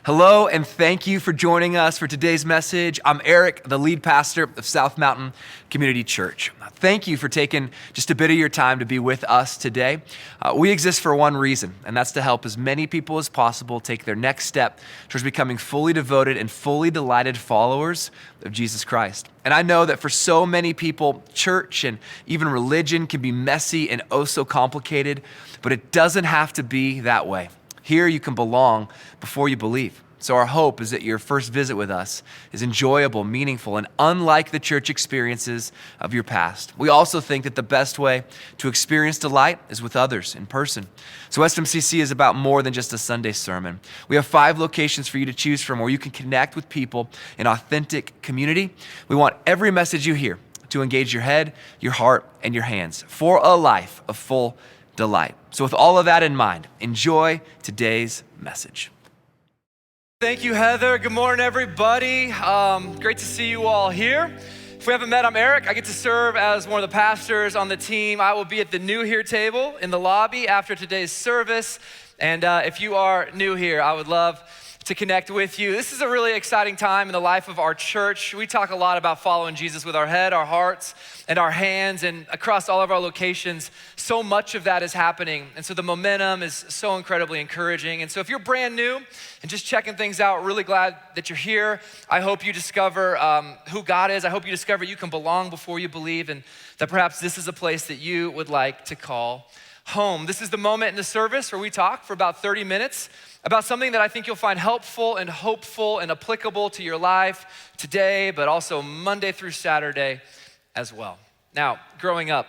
Hello, and thank you for joining us for today's message. I'm Eric, the lead pastor of South Mountain Community Church. Thank you for taking just a bit of your time to be with us today. We exist for one reason, and that's to help as many people as possible take their next step towards becoming fully devoted and fully delighted followers of Jesus Christ. And I know that for so many people, church and even religion can be messy and oh so complicated, but it doesn't have to be that way. Here you can belong before you believe. So our hope is that your first visit with us is enjoyable, meaningful, and unlike the church experiences of your past. We also think that the best way to experience delight is with others in person. So SMCC is about more than just a Sunday sermon. We have 5 locations for you to choose from where you can connect with people in authentic community. We want every message you hear to engage your head, your heart, and your hands for a life of full delight. So with all of that in mind, enjoy today's message. Thank you, Heather. Good morning, everybody. Great to see you all here. If we haven't met, I'm Eric. I get to serve as one of the pastors on the team. I will be at the new here table in the lobby after today's service. And if you are new here, I would love to connect with you. This is a really exciting time in the life of our church. We talk a lot about following Jesus with our head, our hearts, and our hands, and across all of our locations, so much of that is happening. And so the momentum is so incredibly encouraging. And so if you're brand new and just checking things out, really glad that you're here. I hope you discover who God is. I hope you discover you can belong before you believe, and that perhaps this is a place that you would like to call home. This is the moment in the service where we talk for about 30 minutes about something that I think you'll find helpful and hopeful and applicable to your life today, but also Monday through Saturday as well. Now, growing up,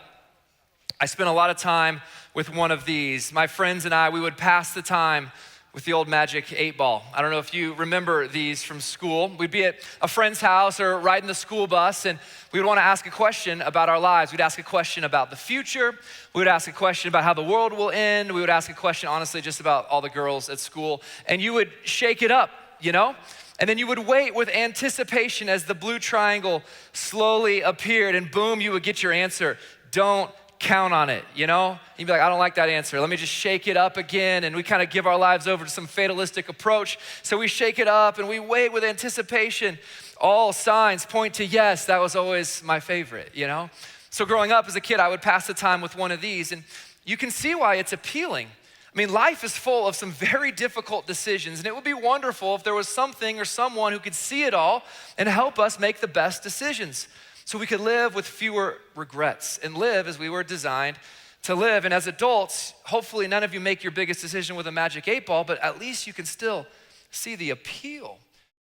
I spent a lot of time with one of these. My friends and I, we would pass the time with the old magic 8-ball. I don't know if you remember these from school. We'd be at a friend's house or riding the school bus, and we would want to ask a question about our lives. We'd ask a question about the future. We would ask a question about how the world will end. We would ask a question, honestly, just about all the girls at school. And you would shake it up, you know? And then you would wait with anticipation as the blue triangle slowly appeared, and boom, you would get your answer. Don't count on it, you know? You'd be like, I don't like that answer. Let me just shake it up again. And we kind of give our lives over to some fatalistic approach. So we shake it up and we wait with anticipation. All signs point to yes. That was always my favorite, you know? So growing up as a kid, I would pass the time with one of these, and you can see why it's appealing. I mean, life is full of some very difficult decisions, and it would be wonderful if there was something or someone who could see it all and help us make the best decisions, so we could live with fewer regrets and live as we were designed to live. And as adults, hopefully none of you make your biggest decision with a magic 8-ball, but at least you can still see the appeal.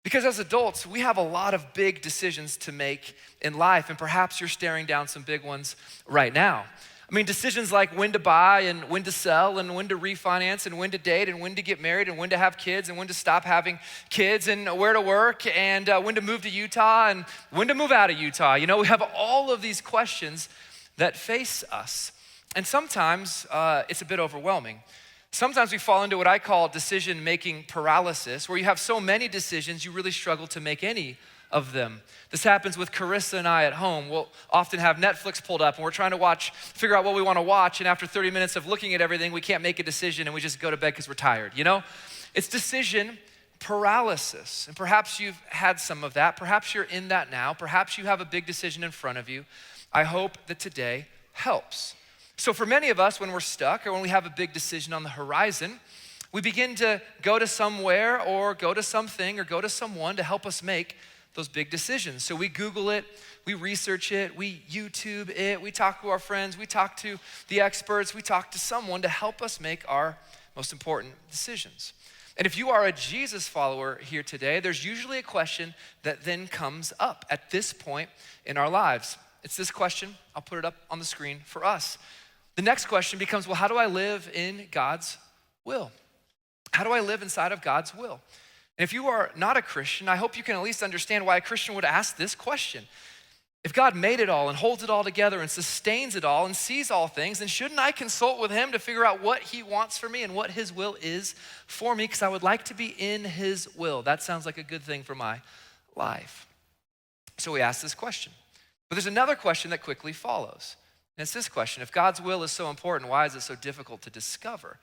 Because as adults, we have a lot of big decisions to make in life, and perhaps you're staring down some big ones right now. I mean, decisions like when to buy and when to sell and when to refinance and when to date and when to get married and when to have kids and when to stop having kids and where to work and when to move to Utah and when to move out of Utah. You know, we have all of these questions that face us. And sometimes it's a bit overwhelming. Sometimes we fall into what I call decision-making paralysis, where you have so many decisions, you really struggle to make any of them. This happens with Carissa and I at home. We'll often have Netflix pulled up and we're trying to figure out what we want to watch, and after 30 minutes of looking at everything, we can't make a decision and we just go to bed because we're tired, you know? It's decision paralysis, and perhaps you've had some of that. Perhaps you're in that now. Perhaps you have a big decision in front of you. I hope that today helps. So for many of us, when we're stuck or when we have a big decision on the horizon, we begin to go to somewhere or go to something or go to someone to help us make those big decisions. So we Google it, we research it, we YouTube it, we talk to our friends, we talk to the experts, we talk to someone to help us make our most important decisions. And if you are a Jesus follower here today, there's usually a question that then comes up at this point in our lives. It's this question. I'll put it up on the screen for us. The next question becomes, well, how do I live in God's will? How do I live inside of God's will? And if you are not a Christian, I hope you can at least understand why a Christian would ask this question. If God made it all and holds it all together and sustains it all and sees all things, then shouldn't I consult with him to figure out what he wants for me and what his will is for me? Because I would like to be in his will. That sounds like a good thing for my life. So we ask this question. But there's another question that quickly follows. And it's this question: if God's will is so important, why is it so difficult to discover?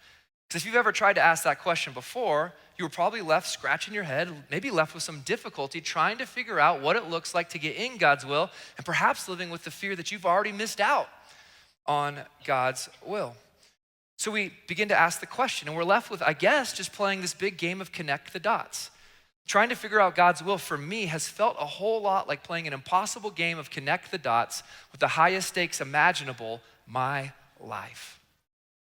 So if you've ever tried to ask that question before, you were probably left scratching your head, maybe left with some difficulty trying to figure out what it looks like to get in God's will, and perhaps living with the fear that you've already missed out on God's will. So we begin to ask the question, and we're left with, I guess, just playing this big game of connect the dots. Trying to figure out God's will for me has felt a whole lot like playing an impossible game of connect the dots with the highest stakes imaginable, my life.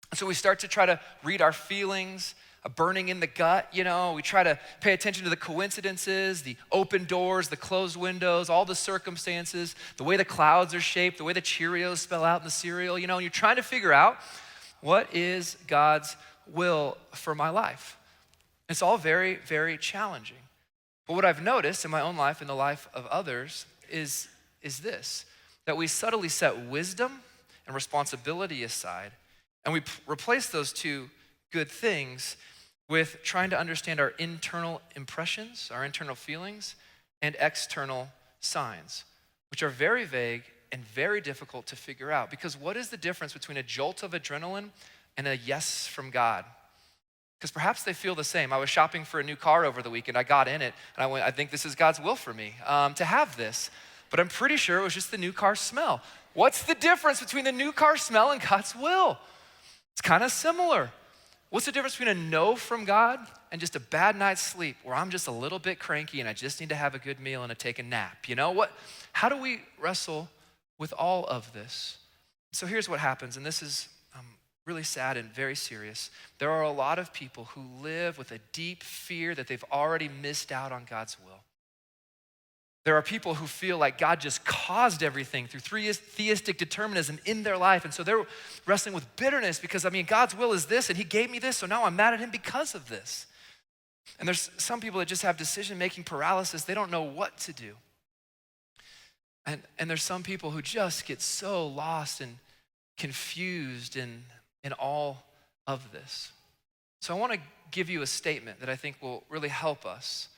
And so we start to try to read our feelings, a burning in the gut, we try to pay attention to the coincidences, the open doors, the closed windows, all the circumstances, the way the clouds are shaped, the way the Cheerios spell out in the cereal, and you're trying to figure out what is God's will for my life. It's all very, very challenging. But what I've noticed in my own life and the life of others is this, that we subtly set wisdom and responsibility aside, and we replace those two good things with trying to understand our internal impressions, our internal feelings, and external signs, which are very vague and very difficult to figure out. Because what is the difference between a jolt of adrenaline and a yes from God? Because perhaps they feel the same. I was shopping for a new car over the weekend. I got in it, and I went, I think this is God's will for me to have this. But I'm pretty sure it was just the new car smell. What's the difference between the new car smell and God's will? It's kind of similar. What's the difference between a no from God and just a bad night's sleep where I'm just a little bit cranky and I just need to have a good meal and take a nap? How do we wrestle with all of this? So here's what happens, and this is really sad and very serious. There are a lot of people who live with a deep fear that they've already missed out on God's will. There are people who feel like God just caused everything through theistic determinism in their life. And so they're wrestling with bitterness because, God's will is this and he gave me this, so now I'm mad at him because of this. And there's some people that just have decision-making paralysis. They don't know what to do. And there's some people who just get so lost and confused in all of this. So I want to give you a statement that I think will really help us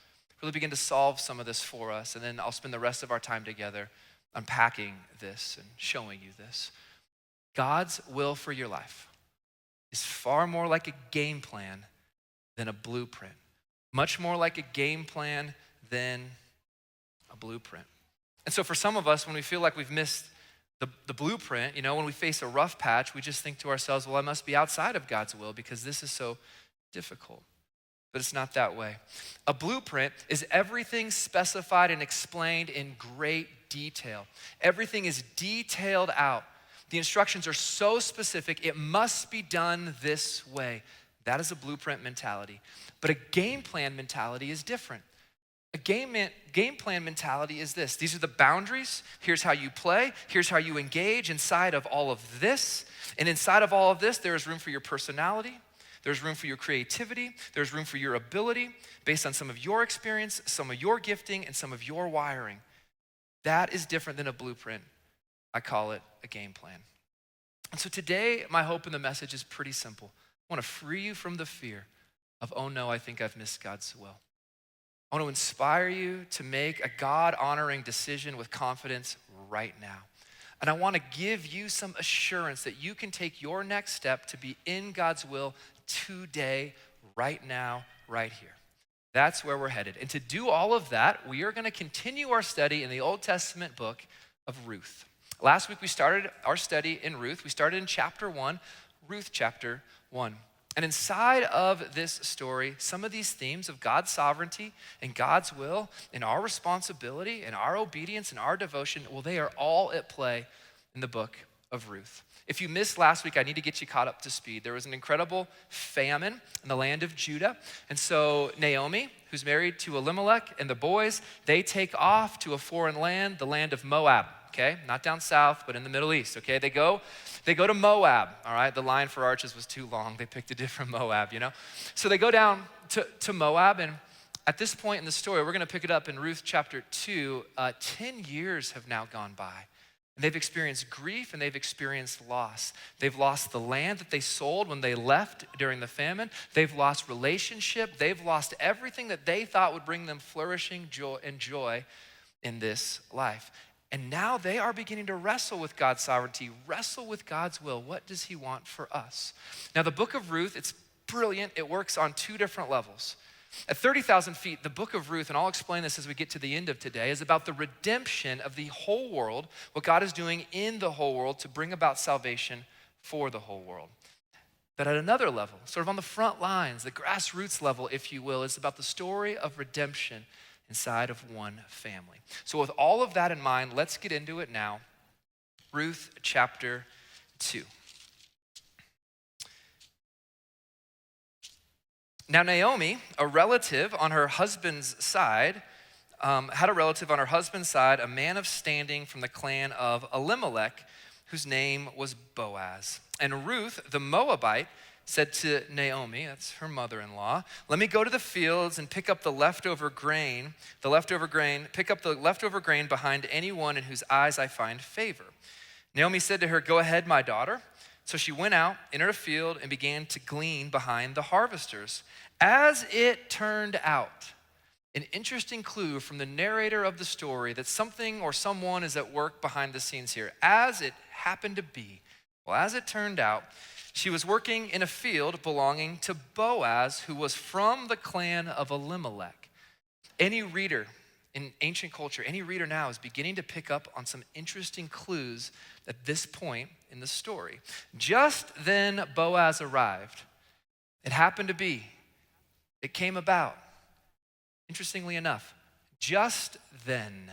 really begin to solve some of this for us, and then I'll spend the rest of our time together unpacking this and showing you this. God's will for your life is far more like a game plan than a blueprint. Much more like a game plan than a blueprint. And so for some of us, when we feel like we've missed the blueprint, when we face a rough patch, we just think to ourselves, well, I must be outside of God's will because this is so difficult. But it's not that way. A blueprint is everything specified and explained in great detail. Everything is detailed out. The instructions are so specific, it must be done this way. That is a blueprint mentality. But a game plan mentality is different. A game plan mentality is this. These are the boundaries. Here's how you play. Here's how you engage inside of all of this. And inside of all of this, there is room for your personality. There's room for your creativity. There's room for your ability based on some of your experience, some of your gifting, and some of your wiring. That is different than a blueprint. I call it a game plan. And so today, my hope in the message is pretty simple. I want to free you from the fear of, oh no, I think I've missed God's will. I want to inspire you to make a God-honoring decision with confidence right now. And I want to give you some assurance that you can take your next step to be in God's will today, right now, right here. That's where we're headed. And to do all of that, we are going to continue our study in the Old Testament book of Ruth. Last week, we started our study in Ruth. We started in chapter 1, Ruth chapter 1. And inside of this story, some of these themes of God's sovereignty and God's will and our responsibility and our obedience and our devotion, well, they are all at play in the book of Ruth. If you missed last week, I need to get you caught up to speed. There was an incredible famine in the land of Judah. And so Naomi, who's married to Elimelech, and the boys, they take off to a foreign land, the land of Moab, okay? Not down south, but in the Middle East, okay? They go to Moab, all right? The line for arches was too long. They picked a different Moab, So they go down to Moab, and at this point in the story, we're going to pick it up in Ruth chapter 2. 10 years have now gone by. And they've experienced grief and they've experienced loss. They've lost the land that they sold when they left during the famine. They've lost relationship. They've lost everything that they thought would bring them flourishing joy in this life. And now they are beginning to wrestle with God's sovereignty, wrestle with God's will. What does he want for us? Now the book of Ruth, it's brilliant. It works on two different levels. At 30,000 feet, the book of Ruth, and I'll explain this as we get to the end of today, is about the redemption of the whole world, what God is doing in the whole world to bring about salvation for the whole world. But at another level, sort of on the front lines, the grassroots level, if you will, it's about the story of redemption inside of one family. So with all of that in mind, let's get into it now. Ruth chapter 2. Now Naomi, a relative on her husband's side, had a relative on her husband's side, a man of standing from the clan of Elimelech, whose name was Boaz. And Ruth, the Moabite, said to Naomi, that's her mother-in-law, let me go to the fields and pick up the leftover grain, pick up the leftover grain behind anyone in whose eyes I find favor. Naomi said to her, go ahead, my daughter. So she went out, entered a field, and began to glean behind the harvesters. As it turned out, an interesting clue from the narrator of the story that something or someone is at work behind the scenes here. As it happened to be, well, as it turned out, she was working in a field belonging to Boaz, who was from the clan of Elimelech. Any reader in ancient culture, any reader now is beginning to pick up on some interesting clues at this point in the story. Just then Boaz arrived. It happened to be. It came about. Interestingly enough, just then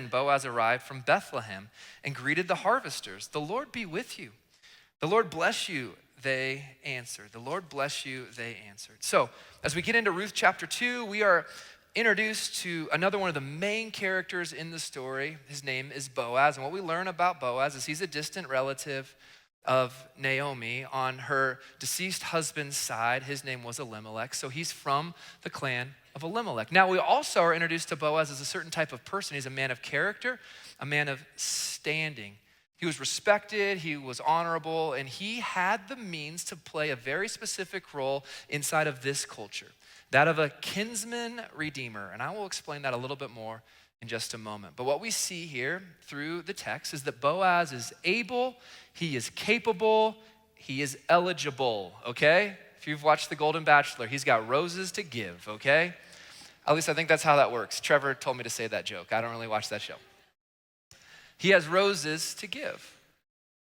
Boaz arrived from Bethlehem and greeted the harvesters. The Lord be with you. The Lord bless you, they answered. The Lord bless you, they answered. So as we get into Ruth chapter 2, we are introduced to another one of the main characters in the story. His name is Boaz. And what we learn about Boaz is he's a distant relative of Naomi on her deceased husband's side. His name was Elimelech. So he's from the clan of Elimelech. Now we also are introduced to Boaz as a certain type of person. He's a man of character, a man of standing. He was respected, he was honorable, and he had the means to play a very specific role inside of this culture. That of a kinsman redeemer. And I will explain that a little bit more in just a moment. But what we see here through the text is that Boaz is able, he is capable, he is eligible, okay? If you've watched The Golden Bachelor, he's got roses to give, okay? At least I think that's how that works. Trevor told me to say that joke. I don't really watch that show. He has roses to give.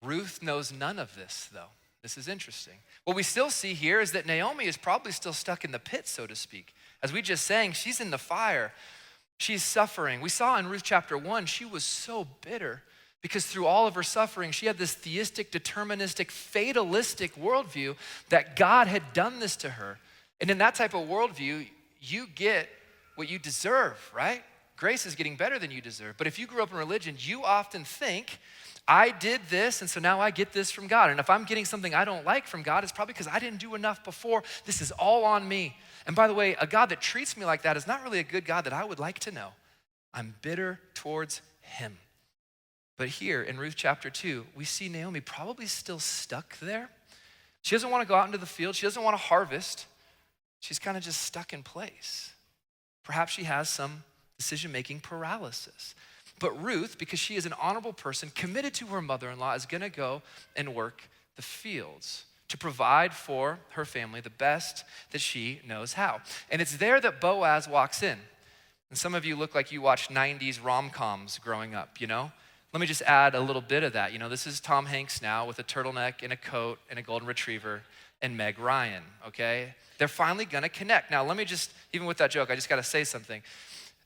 Ruth knows none of this, though. This is interesting. What we still see here is that Naomi is probably still stuck in the pit, so to speak. As we just sang, she's in the fire. She's suffering. We saw in Ruth chapter 1, she was so bitter because through all of her suffering, she had this theistic, deterministic, fatalistic worldview that God had done this to her. And in that type of worldview, you get what you deserve, right? Grace is getting better than you deserve. But if you grew up in religion, you often think, I did this, and so now I get this from God. And if I'm getting something I don't like from God, it's probably because I didn't do enough before. This is all on me. And by the way, a God that treats me like that is not really a good God that I would like to know. I'm bitter towards him. But here in Ruth chapter 2, we see Naomi probably still stuck there. She doesn't want to go out into the field. She doesn't want to harvest. She's kind of just stuck in place. Perhaps she has some decision-making paralysis. But Ruth, because she is an honorable person, committed to her mother-in-law, is gonna go and work the fields to provide for her family the best that she knows how. And it's there that Boaz walks in. And some of you look like you watched 90s rom-coms growing up, you know? Let me just add a little bit of that. You know, this is Tom Hanks now with a turtleneck and a coat and a golden retriever and Meg Ryan, okay? They're finally gonna connect. Now, let me just, even with that joke, I just gotta say something.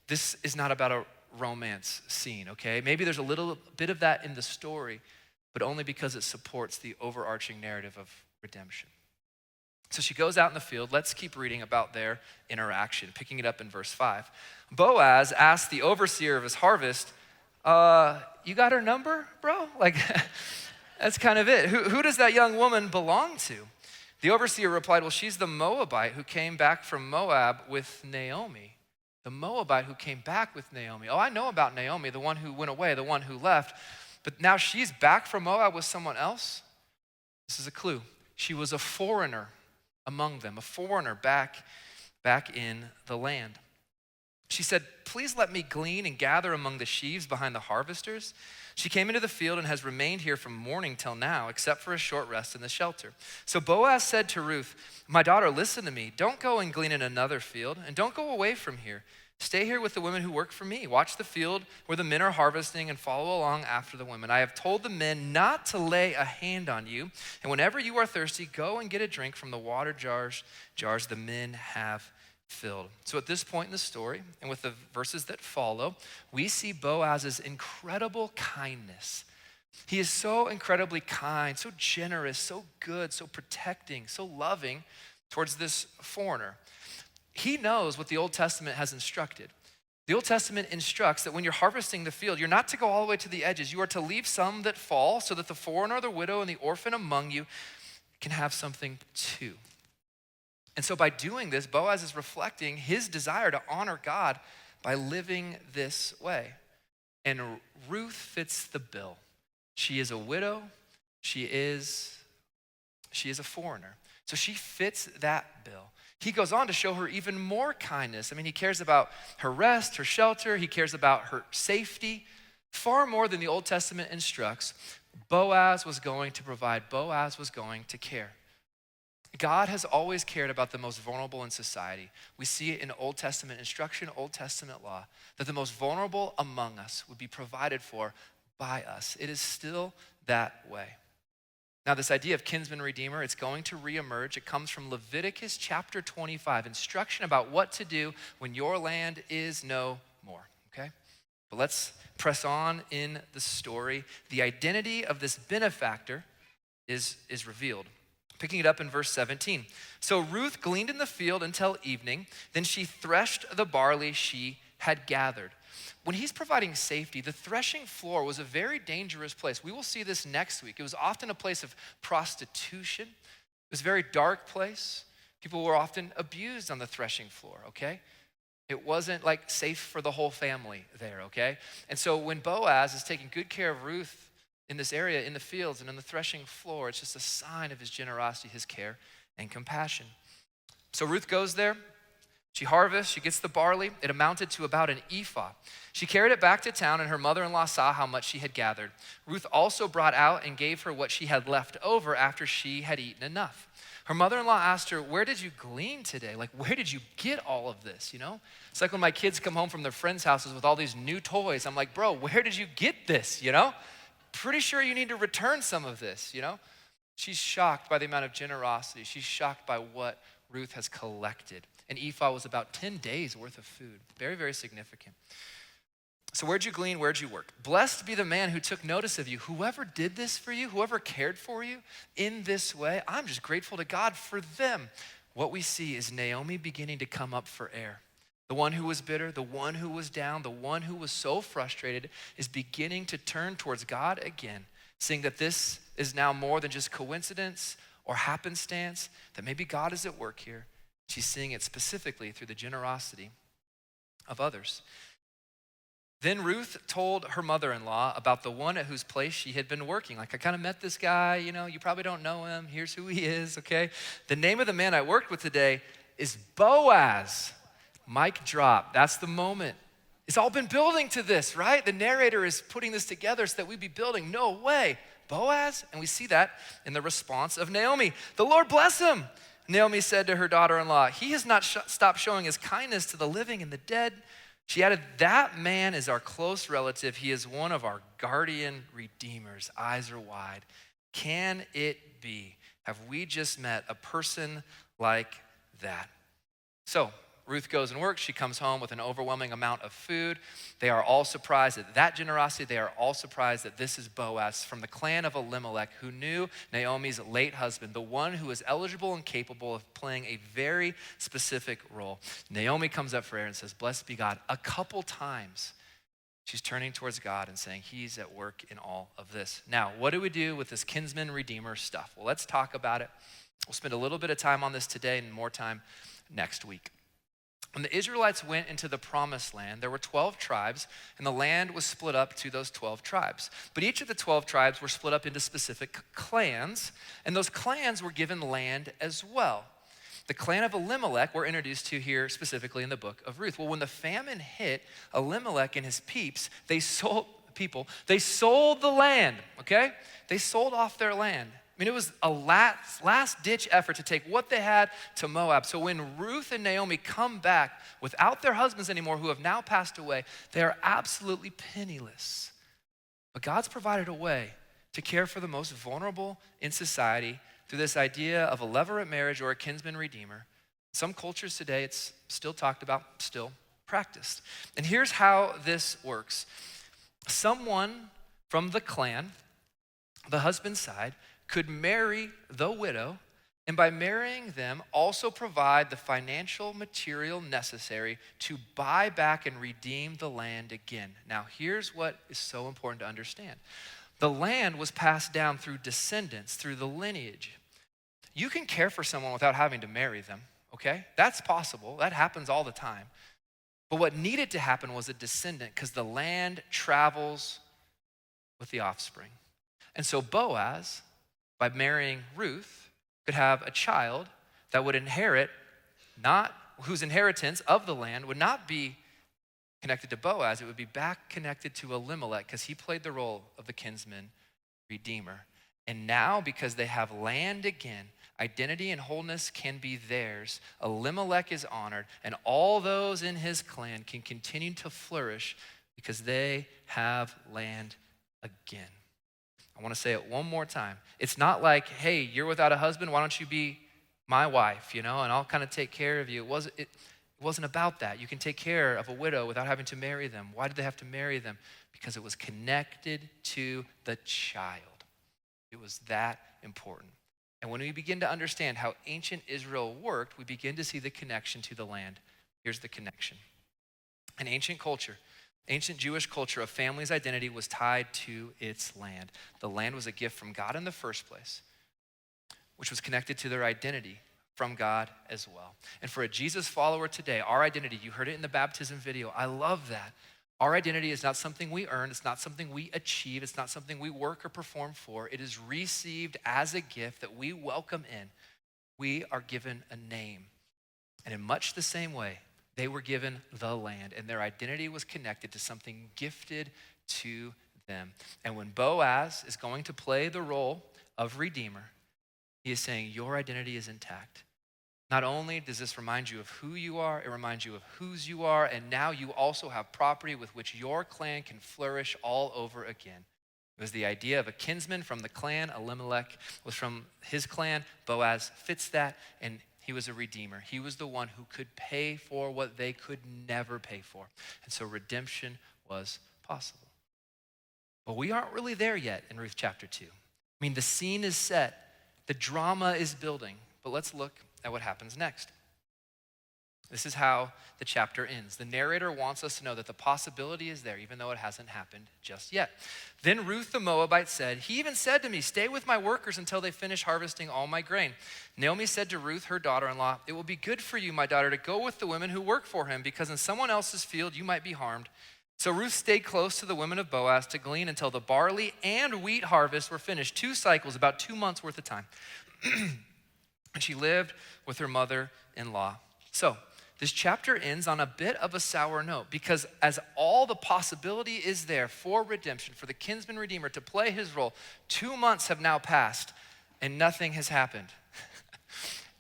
This is not about a romance scene, okay? Maybe there's a little bit of that in the story, but only because it supports the overarching narrative of redemption. So she goes out in the field. Let's keep reading about their interaction, picking it up in verse 5. Boaz asked the overseer of his harvest, you got her number, bro? Like, that's kind of it. Who does that young woman belong to? The overseer replied, well, she's the Moabite who came back from Moab with Naomi. The Moabite who came back with Naomi. Oh, I know about Naomi, the one who went away, the one who left. But now she's back from Moab with someone else? This is a clue. She was a foreigner among them, a foreigner back in the land. She said, please let me glean and gather among the sheaves behind the harvesters. She came into the field and has remained here from morning till now, except for a short rest in the shelter. So Boaz said to Ruth, my daughter, listen to me. Don't go and glean in another field, and don't go away from here. Stay here with the women who work for me. Watch the field where the men are harvesting and follow along after the women. I have told the men not to lay a hand on you, and whenever you are thirsty, go and get a drink from the water jars the men have filled. So at this point in the story, and with the verses that follow, we see Boaz's incredible kindness. He is so incredibly kind, so generous, so good, so protecting, so loving towards this foreigner. He knows what the Old Testament has instructed. The Old Testament instructs that when you're harvesting the field, you're not to go all the way to the edges. You are to leave some that fall so that the foreigner, the widow, and the orphan among you can have something too. And so by doing this, Boaz is reflecting his desire to honor God by living this way. And Ruth fits the bill. She is a widow. She is a foreigner. So she fits that bill. He goes on to show her even more kindness. I mean, he cares about her rest, her shelter. He cares about her safety. Far more than the Old Testament instructs, Boaz was going to provide. Boaz was going to care. God has always cared about the most vulnerable in society. We see it in Old Testament instruction, Old Testament law, that the most vulnerable among us would be provided for by us. It is still that way. Now, this idea of kinsman redeemer, it's going to reemerge. It comes from Leviticus chapter 25, instruction about what to do when your land is no more, okay? But let's press on in the story. The identity of this benefactor is revealed. Picking it up in verse 17. So Ruth gleaned in the field until evening. Then she threshed the barley she had gathered. When he's providing safety, the threshing floor was a very dangerous place. We will see this next week. It was often a place of prostitution. It was a very dark place. People were often abused on the threshing floor, okay? It wasn't like safe for the whole family there, okay? And so when Boaz is taking good care of Ruth in this area, in the fields and in the threshing floor, it's just a sign of his generosity, his care, and compassion. So Ruth goes there. She harvests, she gets the barley. It amounted to about an ephah. She carried it back to town, and her mother-in-law saw how much she had gathered. Ruth also brought out and gave her what she had left over after she had eaten enough. Her mother-in-law asked her, where did you glean today? Like, where did you get all of this, you know? It's like when my kids come home from their friends' houses with all these new toys. I'm like, bro, where did you get this, you know? Pretty sure you need to return some of this, you know? She's shocked by the amount of generosity. She's shocked by what Ruth has collected. An ephah was about 10 days worth of food. Very, very significant. So where'd you glean? Where'd you work? Blessed be the man who took notice of you. Whoever did this for you, whoever cared for you in this way, I'm just grateful to God for them. What we see is Naomi beginning to come up for air. The one who was bitter, the one who was down, the one who was so frustrated is beginning to turn towards God again, seeing that this is now more than just coincidence or happenstance, that maybe God is at work here. She's seeing it specifically through the generosity of others. Then Ruth told her mother-in-law about the one at whose place she had been working. Like, I kind of met this guy, you know, you probably don't know him. Here's who he is, okay? The name of the man I worked with today is Boaz. Mic drop. That's the moment. It's all been building to this, right? The narrator is putting this together so that we'd be building. No way. Boaz? And we see that in the response of Naomi. The Lord bless him. Naomi said to her daughter-in-law, he has not stopped showing his kindness to the living and the dead. She added, that man is our close relative. He is one of our guardian redeemers. Eyes are wide. Can it be? Have we just met a person like that? So Ruth goes and works. She comes home with an overwhelming amount of food. They are all surprised at that generosity. They are all surprised that this is Boaz from the clan of Elimelech, who knew Naomi's late husband, the one who was eligible and capable of playing a very specific role. Naomi comes up for air and says, blessed be God. A couple times, she's turning towards God and saying, he's at work in all of this. Now, what do we do with this kinsman redeemer stuff? Well, let's talk about it. We'll spend a little bit of time on this today and more time next week. When the Israelites went into the promised land, there were 12 tribes, and the land was split up to those 12 tribes. But each of the 12 tribes were split up into specific clans, and those clans were given land as well. The clan of Elimelech we're introduced to here specifically in the book of Ruth. Well, when the famine hit, Elimelech and his peeps, they sold the land, okay? They sold off their land. I mean, it was a last-ditch effort to take what they had to Moab. So when Ruth and Naomi come back without their husbands anymore, who have now passed away, they are absolutely penniless. But God's provided a way to care for the most vulnerable in society through this idea of a levirate marriage or a kinsman redeemer. Some cultures today, it's still talked about, still practiced. And here's how this works. Someone from the clan, the husband's side, could marry the widow, and by marrying them, also provide the financial material necessary to buy back and redeem the land again. Now, here's what is so important to understand. The land was passed down through descendants, through the lineage. You can care for someone without having to marry them, okay? That's possible. That happens all the time. But what needed to happen was a descendant, because the land travels with the offspring. And so Boaz, by marrying Ruth, could have a child that would inherit, whose inheritance of the land would not be connected to Boaz, it would be back connected to Elimelech, because he played the role of the kinsman redeemer. And now, because they have land again, identity and wholeness can be theirs. Elimelech is honored, and all those in his clan can continue to flourish because they have land again. I want to say it one more time. It's not like, hey, you're without a husband, why don't you be my wife, and I'll kind of take care of you. It wasn't about that. You can take care of a widow without having to marry them. Why did they have to marry them? Because it was connected to the child. It was that important. And when we begin to understand how ancient Israel worked, we begin to see the connection to the land. Here's the connection. In ancient culture, ancient Jewish culture, a family's identity was tied to its land. The land was a gift from God in the first place, which was connected to their identity from God as well. And for a Jesus follower today, our identity, you heard it in the baptism video, I love that. Our identity is not something we earn. It's not something we achieve. It's not something we work or perform for. It is received as a gift that we welcome in. We are given a name. And in much the same way, they were given the land, and their identity was connected to something gifted to them. And when Boaz is going to play the role of redeemer, he is saying, your identity is intact. Not only does this remind you of who you are, it reminds you of whose you are, and now you also have property with which your clan can flourish all over again. It was the idea of a kinsman from the clan. Elimelech was from his clan. Boaz fits that, and he was a redeemer. He was the one who could pay for what they could never pay for. And so redemption was possible. But we aren't really there yet in Ruth chapter 2. I mean, the scene is set. The drama is building. But let's look at what happens next. This is how the chapter ends. The narrator wants us to know that the possibility is there, even though it hasn't happened just yet. Then Ruth the Moabite said, he even said to me, stay with my workers until they finish harvesting all my grain. Naomi said to Ruth, her daughter-in-law, it will be good for you, my daughter, to go with the women who work for him, because in someone else's field you might be harmed. So Ruth stayed close to the women of Boaz to glean until the barley and wheat harvest were finished, 2 cycles, about 2 months worth of time. And she lived with her mother-in-law. So this chapter ends on a bit of a sour note, because as all the possibility is there for redemption, for the kinsman redeemer to play his role, 2 months have now passed and nothing has happened.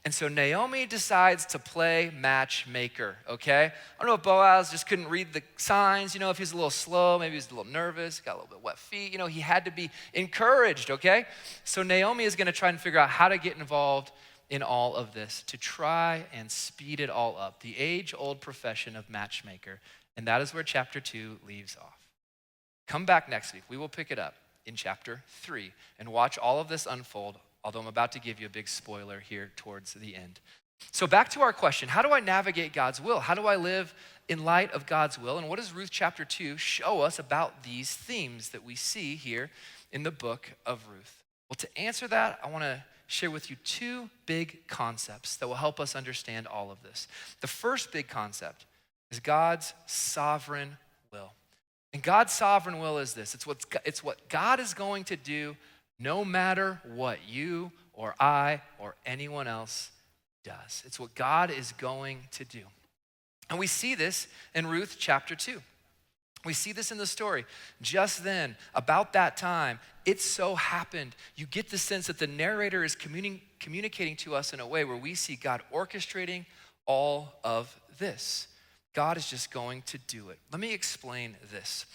And so Naomi decides to play matchmaker, okay? I don't know if Boaz just couldn't read the signs, if he's a little slow, maybe he's a little nervous, got a little bit wet feet, he had to be encouraged, okay? So Naomi is gonna try and figure out how to get involved in all of this, to try and speed it all up, the age-old profession of matchmaker. And that is where chapter 2 leaves off. Come back next week. We will pick it up in chapter 3 and watch all of this unfold, although I'm about to give you a big spoiler here towards the end. So back to our question, how do I navigate God's will? How do I live in light of God's will? And what does Ruth chapter 2 show us about these themes that we see here in the book of Ruth? Well, to answer that, I want to share with you 2 big concepts that will help us understand all of this. The first big concept is God's sovereign will. And God's sovereign will is this. It's what God is going to do no matter what you or I or anyone else does. It's what God is going to do. And we see this in Ruth chapter 2. We see this in the story. Just then, about that time, it so happened. You get the sense that the narrator is communicating to us in a way where we see God orchestrating all of this. God is just going to do it. Let me explain this.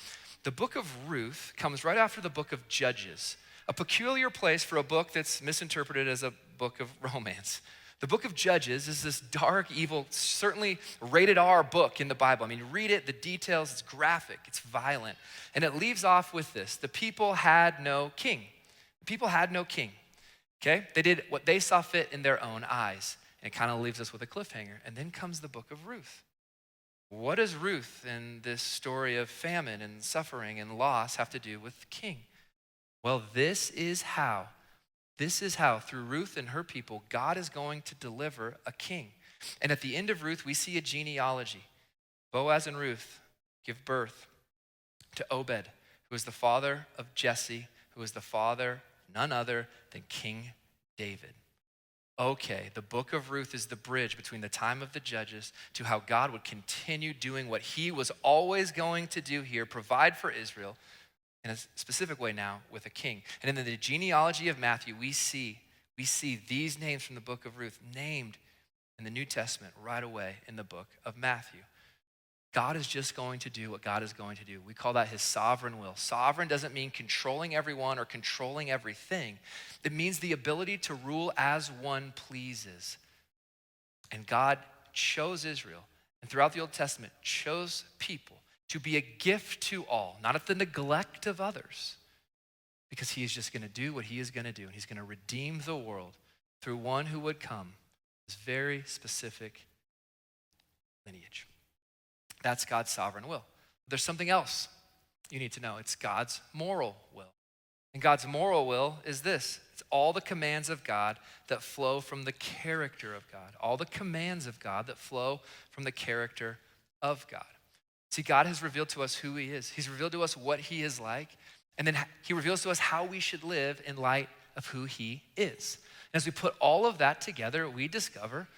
The book of Ruth comes right after the book of Judges, a peculiar place for a book that's misinterpreted as a book of romance. The book of Judges is this dark, evil, certainly rated R book in the Bible. I mean, read it, the details, it's graphic, it's violent. And it leaves off with this: the people had no king. The people had no king, okay? They did what they saw fit in their own eyes. And it kind of leaves us with a cliffhanger. And then comes the book of Ruth. What does Ruth and this story of famine and suffering and loss have to do with the king? Well, this is how, through Ruth and her people, God is going to deliver a king. And at the end of Ruth, we see a genealogy. Boaz and Ruth give birth to Obed, who is the father of Jesse, who is the father, none other than King David. Okay, the book of Ruth is the bridge between the time of the Judges to how God would continue doing what he was always going to do here, provide for Israel in a specific way now with a king. And in the genealogy of Matthew, we see these names from the book of Ruth named in the New Testament right away in the book of Matthew. God is just going to do what God is going to do. We call that his sovereign will. Sovereign doesn't mean controlling everyone or controlling everything. It means the ability to rule as one pleases. And God chose Israel, and throughout the Old Testament, chose people to be a gift to all, not at the neglect of others, because he is just going to do what he is going to do, and he's going to redeem the world through one who would come, this very specific lineage. That's God's sovereign will. There's something else you need to know. It's God's moral will. And God's moral will is this: it's all the commands of God that flow from the character of God. All the commands of God that flow from the character of God. See, God has revealed to us who he is. He's revealed to us what he is like, and then he reveals to us how we should live in light of who he is. And as we put all of that together, we discover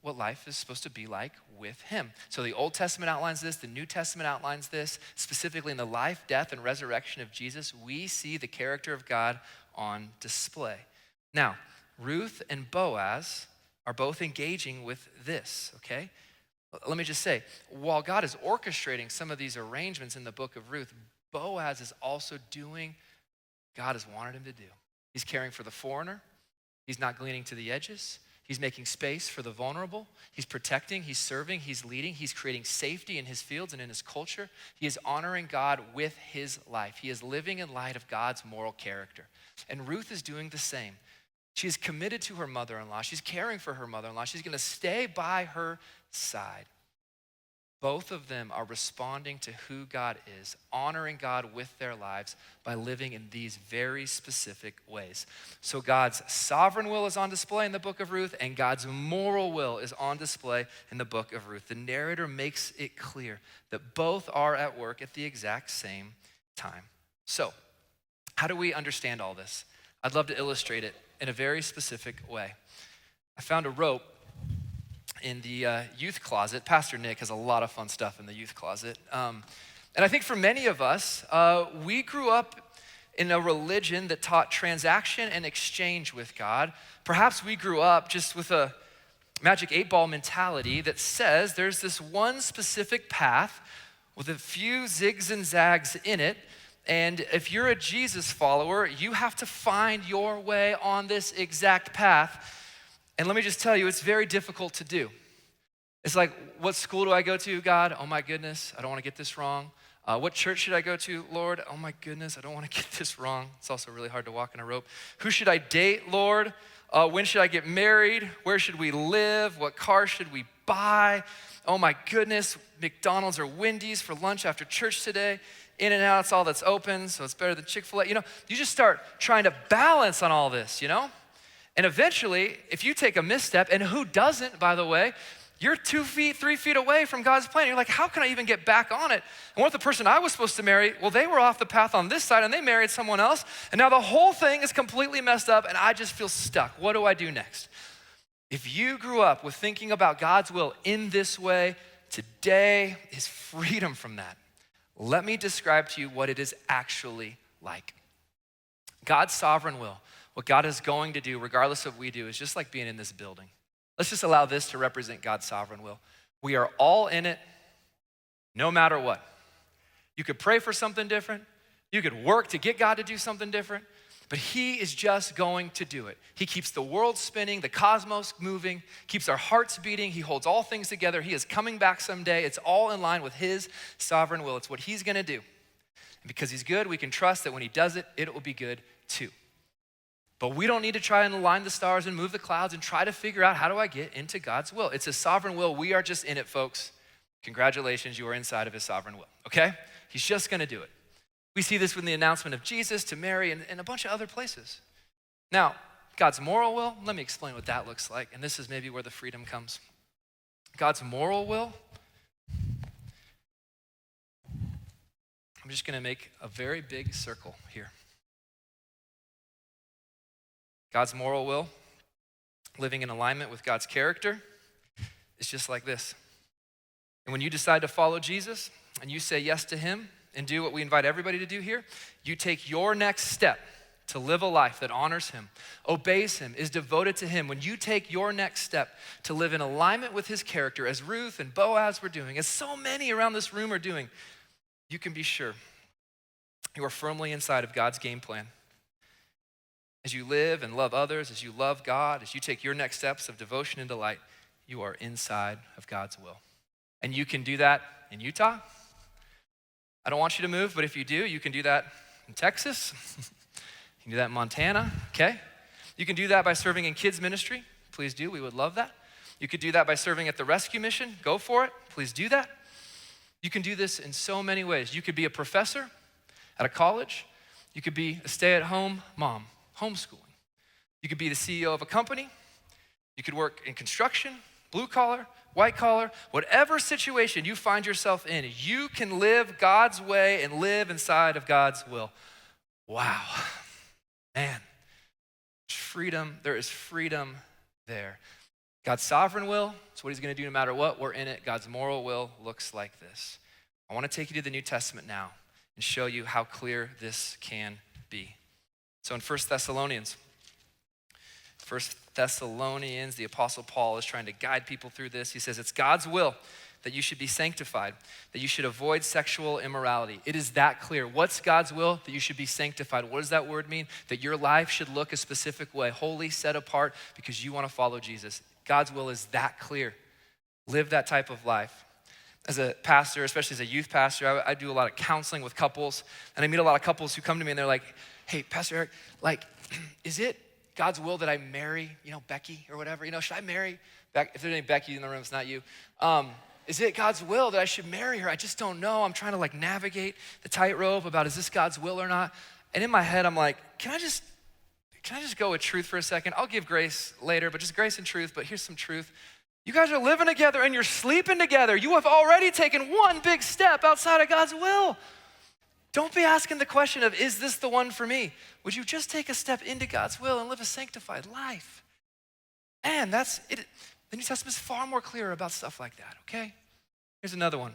what life is supposed to be like with him. So the Old Testament outlines this, the New Testament outlines this. Specifically in the life, death, and resurrection of Jesus, we see the character of God on display. Now, Ruth and Boaz are both engaging with this, okay? Let me just say, while God is orchestrating some of these arrangements in the book of Ruth, Boaz is also doing what God has wanted him to do. He's caring for the foreigner. He's not gleaning to the edges. He's making space for the vulnerable. He's protecting, he's serving, he's leading. He's creating safety in his fields and in his culture. He is honoring God with his life. He is living in light of God's moral character. And Ruth is doing the same. She is committed to her mother-in-law. She's caring for her mother-in-law. She's going to stay by her side. Both of them are responding to who God is, honoring God with their lives by living in these very specific ways. So God's sovereign will is on display in the book of Ruth, and God's moral will is on display in the book of Ruth. The narrator makes it clear that both are at work at the exact same time. So, how do we understand all this? I'd love to illustrate it in a very specific way. I found a rope in the youth closet. Pastor Nick has a lot of fun stuff in the youth closet. And I think for many of us, we grew up in a religion that taught transaction and exchange with God. Perhaps we grew up just with a magic 8-ball mentality that says there's this one specific path with a few zigs and zags in it. And if you're a Jesus follower, you have to find your way on this exact path. And let me just tell you, it's very difficult to do. It's like, what school do I go to, God? Oh my goodness, I don't want to get this wrong. What church should I go to, Lord? Oh my goodness, I don't want to get this wrong. It's also really hard to walk in a rope. Who should I date, Lord? When should I get married? Where should we live? What car should we buy? Oh my goodness, McDonald's or Wendy's for lunch after church today. In-N-Out's all that's open, so it's better than Chick-fil-A. You just start trying to balance on all this, And eventually, if you take a misstep, and who doesn't, by the way, you're 2 feet, 3 feet away from God's plan. You're like, how can I even get back on it? And what if the person I was supposed to marry, well, they were off the path on this side and they married someone else. And now the whole thing is completely messed up and I just feel stuck. What do I do next? If you grew up with thinking about God's will in this way, today is freedom from that. Let me describe to you what it is actually like. God's sovereign will, what God is going to do, regardless of what we do, is just like being in this building. Let's just allow this to represent God's sovereign will. We are all in it, no matter what. You could pray for something different. You could work to get God to do something different, but he is just going to do it. He keeps the world spinning, the cosmos moving, keeps our hearts beating. He holds all things together. He is coming back someday. It's all in line with his sovereign will. It's what he's gonna do. And because he's good, we can trust that when he does it, it will be good too. But we don't need to try and align the stars and move the clouds and try to figure out, how do I get into God's will? It's a sovereign will. We are just in it, folks. Congratulations, you are inside of his sovereign will, okay? He's just gonna do it. We see this with the announcement of Jesus to Mary and a bunch of other places. Now, God's moral will, let me explain what that looks like, and this is maybe where the freedom comes. God's moral will, I'm just gonna make a very big circle here. God's moral will, living in alignment with God's character, is just like this. And when you decide to follow Jesus and you say yes to him and do what we invite everybody to do here, you take your next step to live a life that honors him, obeys him, is devoted to him. When you take your next step to live in alignment with his character, as Ruth and Boaz were doing, as so many around this room are doing, you can be sure you are firmly inside of God's game plan. As you live and love others, as you love God, as you take your next steps of devotion and delight, you are inside of God's will. And you can do that in Utah. I don't want you to move, but if you do, you can do that in Texas. You can do that in Montana, okay? You can do that by serving in kids ministry. Please do, we would love that. You could do that by serving at the rescue mission. Go for it, please do that. You can do this in so many ways. You could be a professor at a college. You could be a stay-at-home mom, homeschooling. You could be the CEO of a company. You could work in construction, blue collar, white collar, whatever situation you find yourself in, you can live God's way and live inside of God's will. Wow, man, there is freedom there. God's sovereign will, it's what he's gonna do no matter what, we're in it. God's moral will looks like this. I wanna take you to the New Testament now and show you how clear this can be. So in 1 Thessalonians, the Apostle Paul is trying to guide people through this. He says, it's God's will that you should be sanctified, that you should avoid sexual immorality. It is that clear. What's God's will? That you should be sanctified. What does that word mean? That your life should look a specific way, holy, set apart, because you want to follow Jesus. God's will is that clear. Live that type of life. As a pastor, especially as a youth pastor, I do a lot of counseling with couples, and I meet a lot of couples who come to me and they're like, hey, Pastor Eric, like, is it God's will that I marry, Becky or whatever? Should I marry Becky? If there's any Becky in the room, it's not you. Is it God's will that I should marry her? I just don't know. I'm trying to navigate the tightrope about, is this God's will or not? And in my head, I'm like, can I just go with truth for a second? I'll give grace later, but just grace and truth. But here's some truth. You guys are living together and you're sleeping together. You have already taken one big step outside of God's will. Don't be asking the question of, is this the one for me? Would you just take a step into God's will and live a sanctified life? And that's it. The New Testament is far more clear about stuff like that, okay? Here's another one.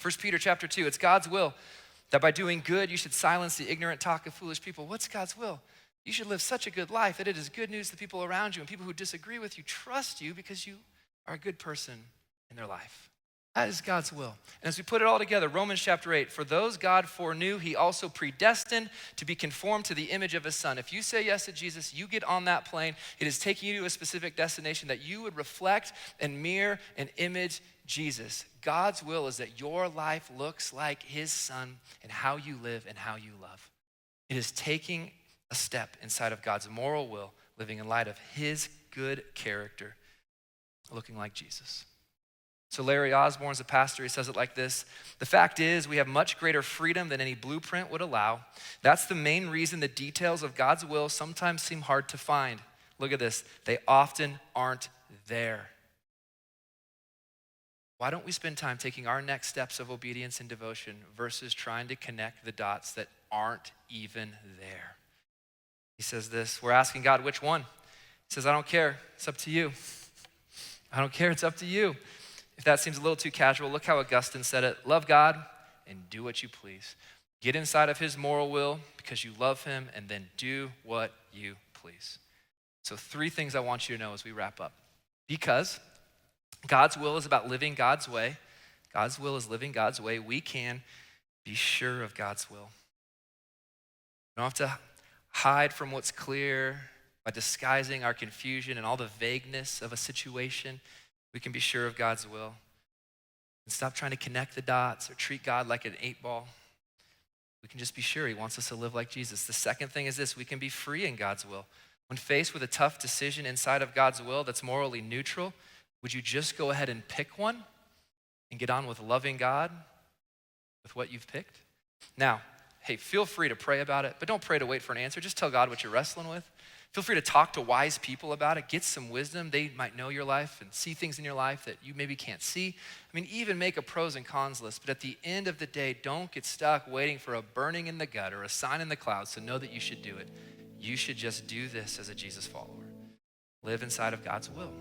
1 Peter chapter 2, it's God's will that by doing good, you should silence the ignorant talk of foolish people. What's God's will? You should live such a good life that it is good news to people around you, and people who disagree with you trust you because you are a good person in their life. That is God's will. And as we put it all together, Romans chapter 8, for those God foreknew, he also predestined to be conformed to the image of his son. If you say yes to Jesus, you get on that plane. It is taking you to a specific destination that you would reflect and mirror and image Jesus. God's will is that your life looks like his son and how you live and how you love. It is taking a step inside of God's moral will, living in light of his good character, looking like Jesus. So Larry Osborne's a pastor. He says it like this: the fact is, we have much greater freedom than any blueprint would allow. That's the main reason the details of God's will sometimes seem hard to find. Look at this. They often aren't there. Why don't we spend time taking our next steps of obedience and devotion versus trying to connect the dots that aren't even there? He says this, we're asking God, which one? He says, I don't care, it's up to you. I don't care, it's up to you. If that seems a little too casual, look how Augustine said it. Love God and do what you please. Get inside of his moral will because you love him, and then do what you please. So 3 things I want you to know as we wrap up. Because God's will is about living God's way. God's will is living God's way. We can be sure of God's will. We don't have to hide from what's clear by disguising our confusion and all the vagueness of a situation. We can be sure of God's will and stop trying to connect the dots or treat God like an 8-ball. We can just be sure he wants us to live like Jesus. The second thing is this: we can be free in God's will. When faced with a tough decision inside of God's will that's morally neutral, would you just go ahead and pick one and get on with loving God with what you've picked? Now, hey, feel free to pray about it, but don't pray to wait for an answer. Just tell God what you're wrestling with. Feel free to talk to wise people about it. Get some wisdom. They might know your life and see things in your life that you maybe can't see. I mean, even make a pros and cons list. But at the end of the day, don't get stuck waiting for a burning in the gut or a sign in the clouds to know that you should do it. You should just do this as a Jesus follower. Live inside of God's will.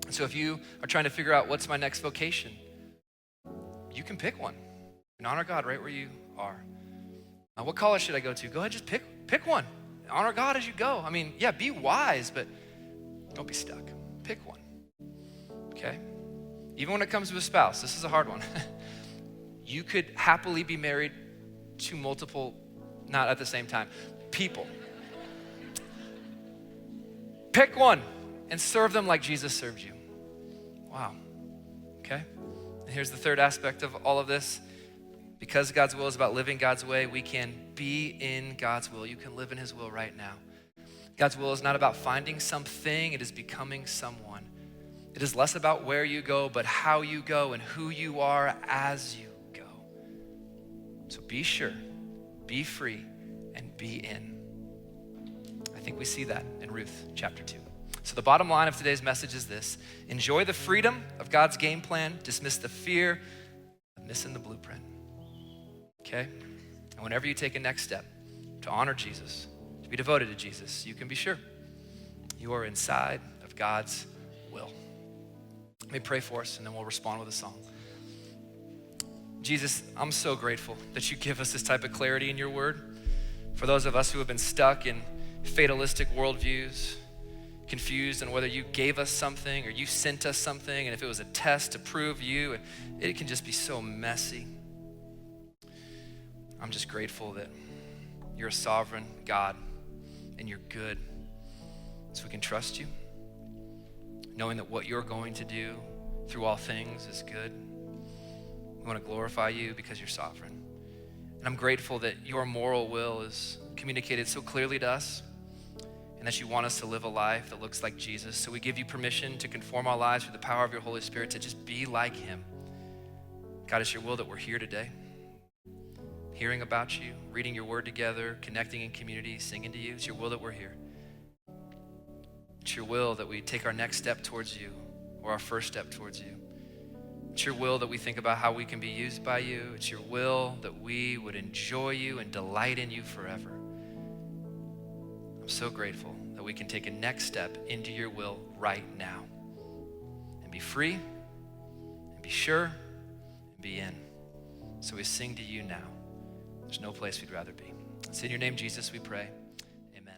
So if you are trying to figure out what's my next vocation, you can pick one and honor God right where you are. What college should I go to? Go ahead, just pick one. Honor God as you go. I mean, yeah, be wise, but don't be stuck. Pick one, okay? Even when it comes to a spouse, this is a hard one. You could happily be married to multiple, not at the same time, people. Pick one and serve them like Jesus served you. Wow, okay? And here's the third aspect of all of this. Because God's will is about living God's way, we can be in God's will. You can live in his will right now. God's will is not about finding something, it is becoming someone. It is less about where you go, but how you go and who you are as you go. So be sure, be free, and be in. I think we see that in Ruth chapter 2. So the bottom line of today's message is this: enjoy the freedom of God's game plan, dismiss the fear of missing the blueprint. Okay? And whenever you take a next step to honor Jesus, to be devoted to Jesus, you can be sure you are inside of God's will. Let me pray for us, and then we'll respond with a song. Jesus, I'm so grateful that you give us this type of clarity in your word. For those of us who have been stuck in fatalistic worldviews, confused on whether you gave us something or you sent us something, and if it was a test to prove you, it can just be so messy. I'm just grateful that you're a sovereign God and you're good, so we can trust you, knowing that what you're going to do through all things is good. We want to glorify you because you're sovereign. And I'm grateful that your moral will is communicated so clearly to us, and that you want us to live a life that looks like Jesus. So we give you permission to conform our lives through the power of your Holy Spirit to just be like him. God, it's your will that we're here today, hearing about you, reading your word together, connecting in community, singing to you. It's your will that we're here. It's your will that we take our next step towards you, or our first step towards you. It's your will that we think about how we can be used by you. It's your will that we would enjoy you and delight in you forever. I'm so grateful that we can take a next step into your will right now and be free and be sure and be in. So we sing to you now. There's no place we'd rather be. It's in your name, Jesus, we pray. Amen.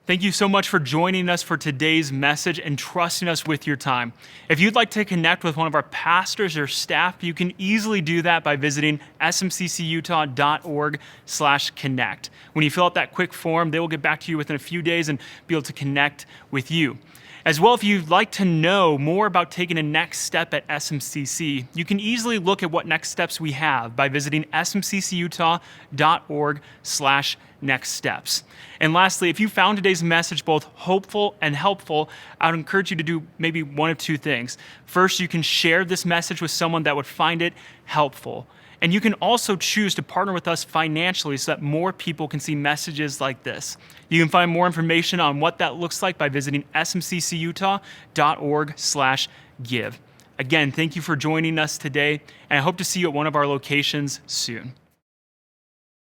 Thank you so much for joining us for today's message and trusting us with your time. If you'd like to connect with one of our pastors or staff, you can easily do that by visiting smccutah.org/connect. When you fill out that quick form, they will get back to you within a few days and be able to connect with you. As well, if you'd like to know more about taking a next step at SMCC, you can easily look at what next steps we have by visiting smccutah.org/next steps. And lastly, if you found today's message both hopeful and helpful, I would encourage you to do maybe one of two things. First, you can share this message with someone that would find it helpful. And you can also choose to partner with us financially so that more people can see messages like this. You can find more information on what that looks like by visiting smccutah.org/give. Again, thank you for joining us today, and I hope to see you at one of our locations soon.